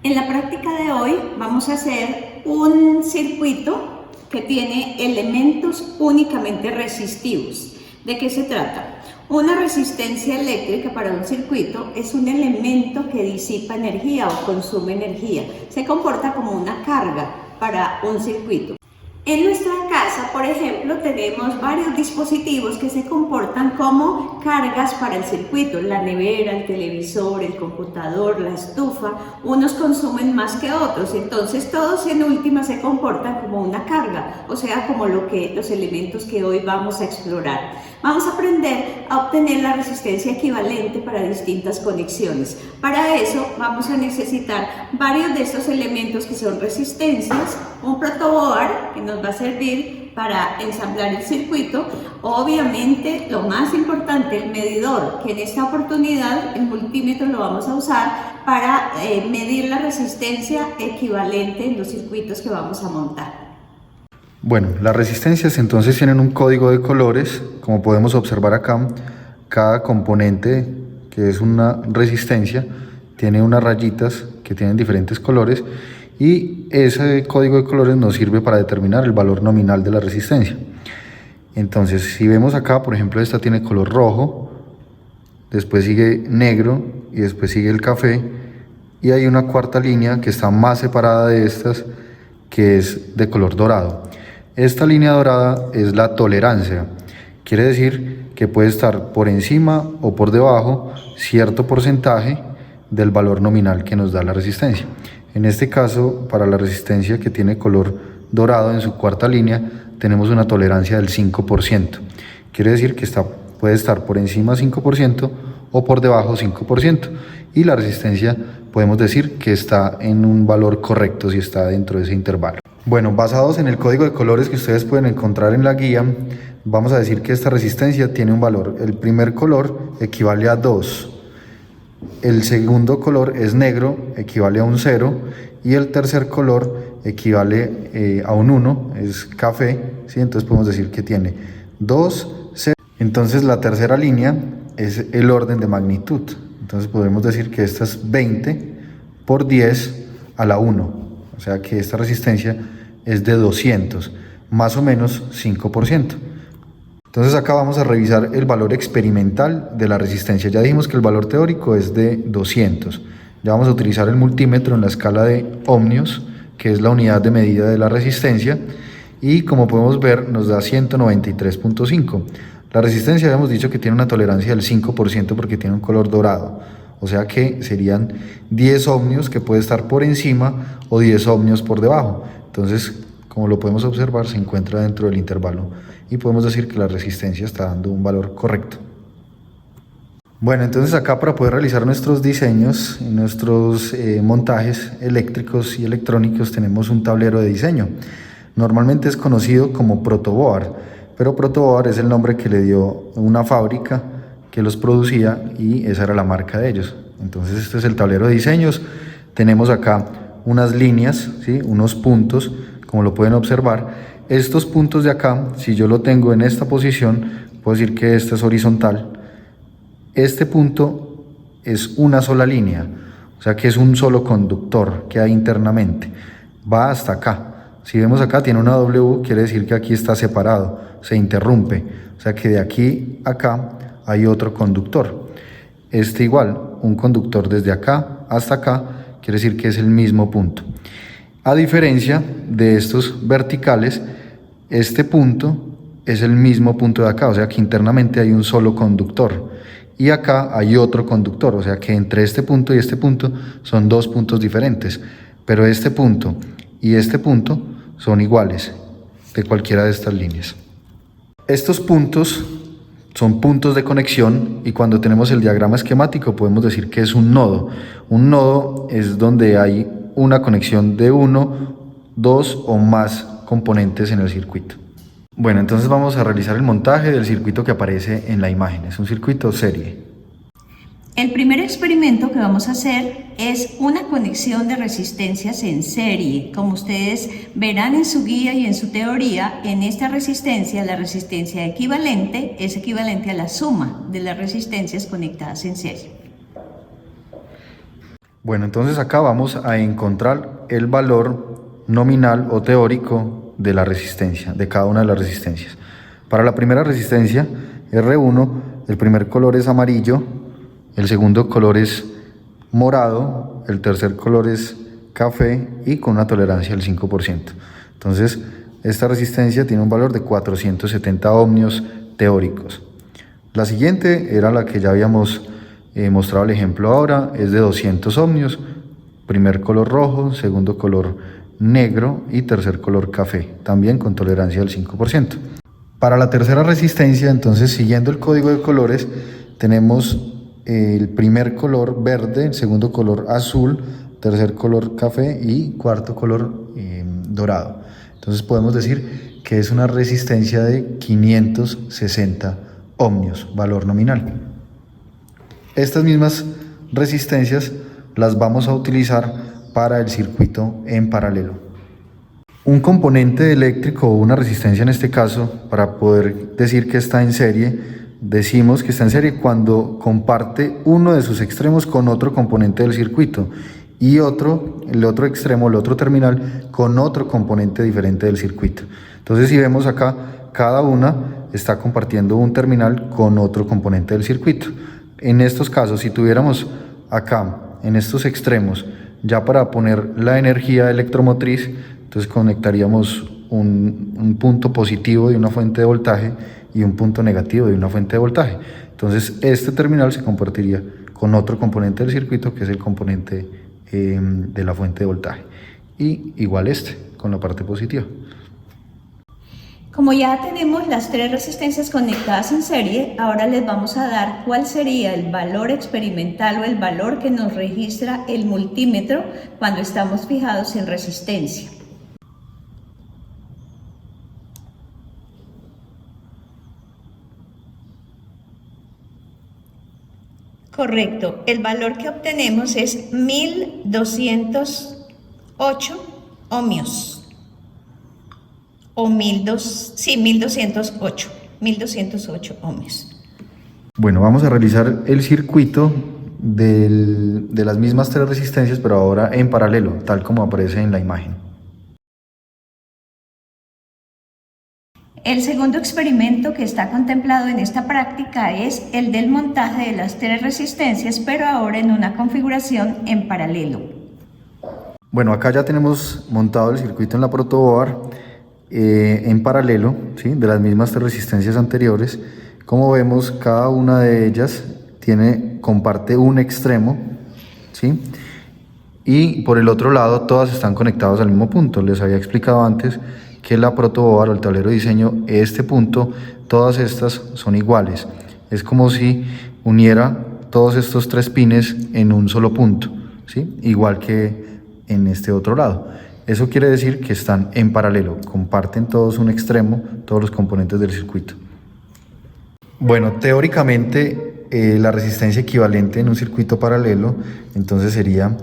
En la práctica de hoy vamos a hacer un circuito que tiene elementos únicamente resistivos. ¿De qué se trata? Una resistencia eléctrica para un circuito es un elemento que disipa energía o consume energía. Se comporta como una carga para un circuito. En nuestra casa, por ejemplo, tenemos varios dispositivos que se comportan como cargas para el circuito. La nevera, el televisor, el computador, la estufa. Unos consumen más que otros, entonces todos en última se comportan como una carga, o sea, como los elementos que hoy vamos a explorar. Vamos a aprender a obtener la resistencia equivalente para distintas conexiones. Para eso vamos a necesitar varios de estos elementos que son resistencias, un protoboard que nos va a servir para ensamblar el circuito, obviamente lo más importante, el medidor, que en esta oportunidad el multímetro lo vamos a usar para medir la resistencia equivalente en los circuitos que vamos a montar. Bueno, las resistencias entonces tienen un código de colores, como podemos observar acá. Cada componente, que es una resistencia, tiene unas rayitas que tienen diferentes colores y ese código de colores nos sirve para determinar el valor nominal de la resistencia. Entonces, si vemos acá, por ejemplo, esta tiene color rojo, después sigue negro y después sigue el café, y hay una cuarta línea que está más separada de estas, que es de color dorado. Esta línea dorada es la tolerancia, quiere decir que puede estar por encima o por debajo cierto porcentaje del valor nominal que nos da la resistencia. En este caso, para la resistencia que tiene color dorado en su cuarta línea, tenemos una tolerancia del 5%. Quiere decir que puede estar por encima 5% o por debajo 5%. Y la resistencia podemos decir que está en un valor correcto si está dentro de ese intervalo. Bueno, basados en el código de colores que ustedes pueden encontrar en la guía, vamos a decir que esta resistencia tiene un valor. El primer color equivale a 2. El segundo color es negro, equivale a un 0, y el tercer color equivale a un 1, es café, ¿sí? Entonces podemos decir que tiene 2, 0. Entonces la tercera línea es el orden de magnitud. Entonces podemos decir que esta es 20 por 10 a la 1, o sea que esta resistencia es de 200, más o menos 5%. Entonces acá vamos a revisar el valor experimental de la resistencia. Ya dijimos que el valor teórico es de 200. Ya vamos a utilizar el multímetro en la escala de ohmios, que es la unidad de medida de la resistencia, y como podemos ver nos da 193.5. La resistencia habíamos dicho que tiene una tolerancia del 5% porque tiene un color dorado, o sea que serían 10 ohmios que puede estar por encima o 10 ohmios por debajo. Entonces, como lo podemos observar, se encuentra dentro del intervalo y podemos decir que la resistencia está dando un valor correcto. Bueno, entonces acá para poder realizar nuestros diseños, nuestros montajes eléctricos y electrónicos tenemos un tablero de diseño. Normalmente es conocido como protoboard, pero protoboard es el nombre que le dio una fábrica que los producía y esa era la marca de ellos. Entonces este es el tablero de diseños. Tenemos acá unas líneas, ¿sí? Unos puntos, como lo pueden observar. Estos puntos de acá, si yo lo tengo en esta posición, puedo decir que esta es horizontal. Este punto es una sola línea, o sea que es un solo conductor que hay internamente. Va hasta acá. Si vemos acá tiene una W, quiere decir que aquí está separado, se interrumpe. O sea que de aquí a acá hay otro conductor. Este igual, un conductor desde acá hasta acá, quiere decir que es el mismo punto. A diferencia de estos verticales, este punto es el mismo punto de acá, o sea que internamente hay un solo conductor. Y acá hay otro conductor, o sea que entre este punto y este punto son dos puntos diferentes. Pero este punto y este punto son iguales de cualquiera de estas líneas. Estos puntos son puntos de conexión y cuando tenemos el diagrama esquemático podemos decir que es un nodo. Un nodo es donde hay una conexión de uno, dos o más componentes en el circuito. Bueno, entonces vamos a realizar el montaje del circuito que aparece en la imagen. Es un circuito serie. El primer experimento que vamos a hacer es una conexión de resistencias en serie. Como ustedes verán en su guía y en su teoría, en esta resistencia, la resistencia equivalente es equivalente a la suma de las resistencias conectadas en serie. Bueno, entonces acá vamos a encontrar el valor nominal o teórico de la resistencia, de cada una de las resistencias. Para la primera resistencia, R1, el primer color es amarillo, el segundo color es morado, el tercer color es café y con una tolerancia del 5%. Entonces, esta resistencia tiene un valor de 470 ohmios teóricos. La siguiente era la que ya habíamos mostrado el ejemplo ahora, es de 200 ohmios, primer color rojo, segundo color negro y tercer color café, también con tolerancia del 5%. Para la tercera resistencia, entonces, siguiendo el código de colores, tenemos el primer color verde, el segundo color azul, tercer color café y cuarto color dorado. Entonces podemos decir que es una resistencia de 560 ohmios, valor nominal. Estas mismas resistencias las vamos a utilizar para el circuito en paralelo. Un componente eléctrico o una resistencia en este caso, para poder decir que está en serie, decimos que está en serie cuando comparte uno de sus extremos con otro componente del circuito y el otro extremo, el otro terminal, con otro componente diferente del circuito. Entonces, si vemos acá, cada una está compartiendo un terminal con otro componente del circuito. En estos casos, si tuviéramos acá, en estos extremos, ya para poner la energía electromotriz, entonces conectaríamos un punto positivo de una fuente de voltaje y un punto negativo de una fuente de voltaje. Entonces este terminal se compartiría con otro componente del circuito, que es el componente de la fuente de voltaje, y igual con la parte positiva. Como ya tenemos las tres resistencias conectadas en serie, ahora les vamos a dar cuál sería el valor experimental o el valor que nos registra el multímetro cuando estamos fijados en resistencia. Correcto, el valor que obtenemos es 1208 ohmios. O 1208 ohmios. Bueno, vamos a realizar el circuito de las mismas tres resistencias, pero ahora en paralelo, tal como aparece en la imagen. El segundo experimento que está contemplado en esta práctica es el del montaje de las tres resistencias, pero ahora en una configuración en paralelo. Bueno, acá ya tenemos montado el circuito en la protoboard en paralelo, ¿sí?, de las mismas tres resistencias anteriores. Como vemos, cada una de ellas comparte un extremo, ¿sí?, y por el otro lado todas están conectadas al mismo punto. Les había explicado antes que la protoboard o el tablero de diseño, este punto, todas estas son iguales. Es como si uniera todos estos tres pines en un solo punto, ¿sí?, igual que en este otro lado. Eso quiere decir que están en paralelo, comparten todos un extremo, todos los componentes del circuito. Bueno, teóricamente la resistencia equivalente en un circuito paralelo, entonces sería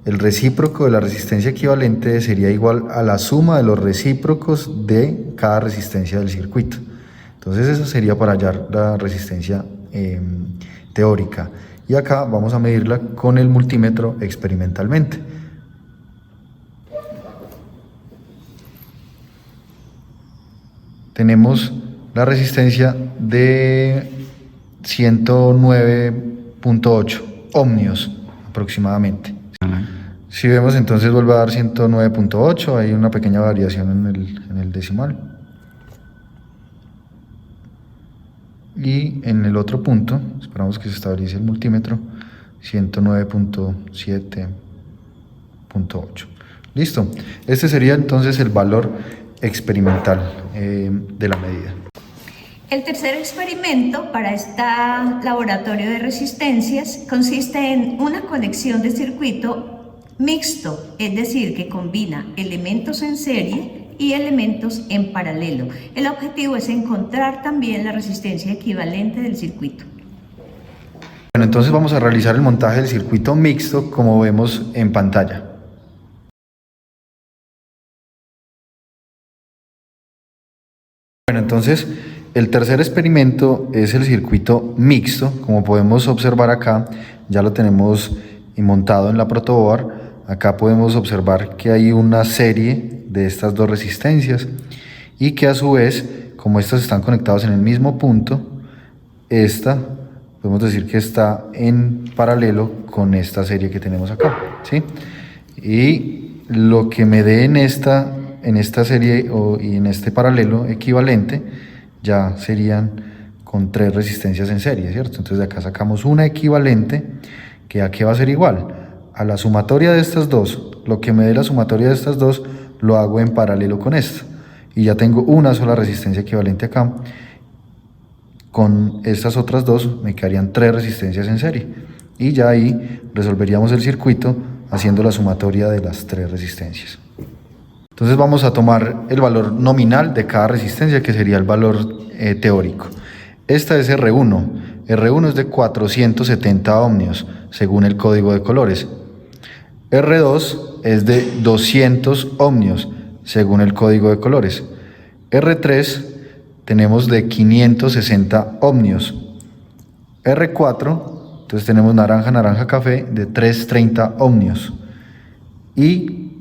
el recíproco de la resistencia equivalente sería igual a la suma de los recíprocos de cada resistencia del circuito. Entonces eso sería para hallar la resistencia teórica. Y acá vamos a medirla con el multímetro experimentalmente. Tenemos la resistencia de 109.8 ohmios aproximadamente. Si vemos, entonces vuelve a dar 109.8, hay una pequeña variación en el decimal. Y en el otro punto, esperamos que se estabilice el multímetro, 109.7.8. Listo, este sería entonces el valor experimental de la medida. El tercer experimento para este laboratorio de resistencias consiste en una conexión de circuito mixto, es decir, que combina elementos en serie y elementos en paralelo. El objetivo es encontrar también la resistencia equivalente del circuito. Bueno, entonces vamos a realizar el montaje del circuito mixto como vemos en pantalla. Bueno, entonces el tercer experimento es el circuito mixto. Como podemos observar acá, ya lo tenemos y montado en la protoboard, acá podemos observar que hay una serie de estas dos resistencias y que a su vez, como estas están conectadas en el mismo punto, esta podemos decir que está en paralelo con esta serie que tenemos acá, ¿sí? Y lo que me dé en esta serie y en este paralelo equivalente ya serían con 3 resistencias en serie, ¿cierto? Entonces de acá sacamos una equivalente que aquí va a ser igual a la sumatoria de estas dos. Lo que me dé la sumatoria de estas dos lo hago en paralelo con esta y ya tengo una sola resistencia equivalente acá. Con estas otras dos me quedarían 3 resistencias en serie y ya ahí resolveríamos el circuito haciendo la sumatoria de las 3 resistencias. Entonces vamos a tomar el valor nominal de cada resistencia, que sería el valor teórico. Esta es R1. R1 es de 470 ohmios según el código de colores. R2 es de 200 ohmios según el código de colores. R3 tenemos de 560 ohmios. R4, entonces tenemos naranja, naranja, café de 330 ohmios. Y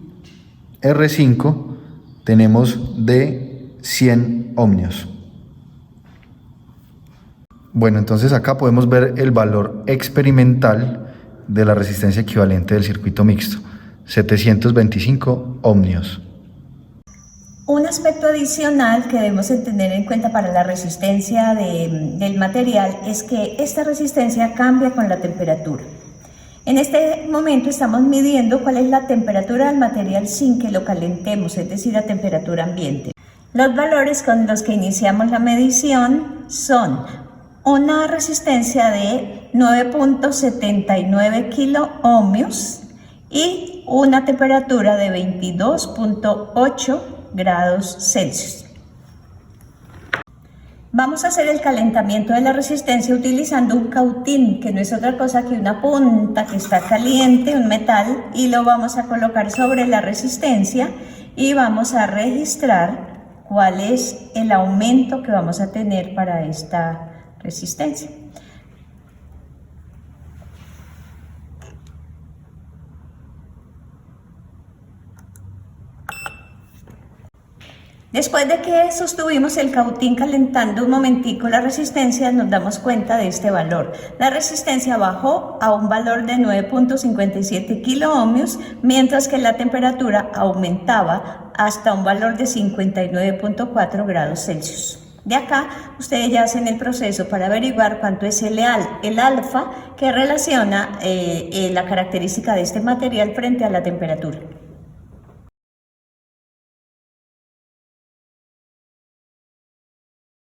R5 tenemos de 100 ohmios. Bueno, entonces acá podemos ver el valor experimental de la resistencia equivalente del circuito mixto, 725 ohmios. Un aspecto adicional que debemos tener en cuenta para la resistencia del material es que esta resistencia cambia con la temperatura. En este momento estamos midiendo cuál es la temperatura del material sin que lo calentemos, es decir, a temperatura ambiente. Los valores con los que iniciamos la medición son una resistencia de 9.79 kiloohmios y una temperatura de 22.8 grados Celsius. Vamos a hacer el calentamiento de la resistencia utilizando un cautín, que no es otra cosa que una punta que está caliente, un metal, y lo vamos a colocar sobre la resistencia y vamos a registrar cuál es el aumento que vamos a tener para esta resistencia. Después de que sostuvimos el cautín calentando un momentico la resistencia, nos damos cuenta de este valor. La resistencia bajó a un valor de 9.57 kiloohmios, mientras que la temperatura aumentaba hasta un valor de 59.4 grados Celsius. De acá, ustedes ya hacen el proceso para averiguar cuánto es el alfa, que relaciona la característica de este material frente a la temperatura.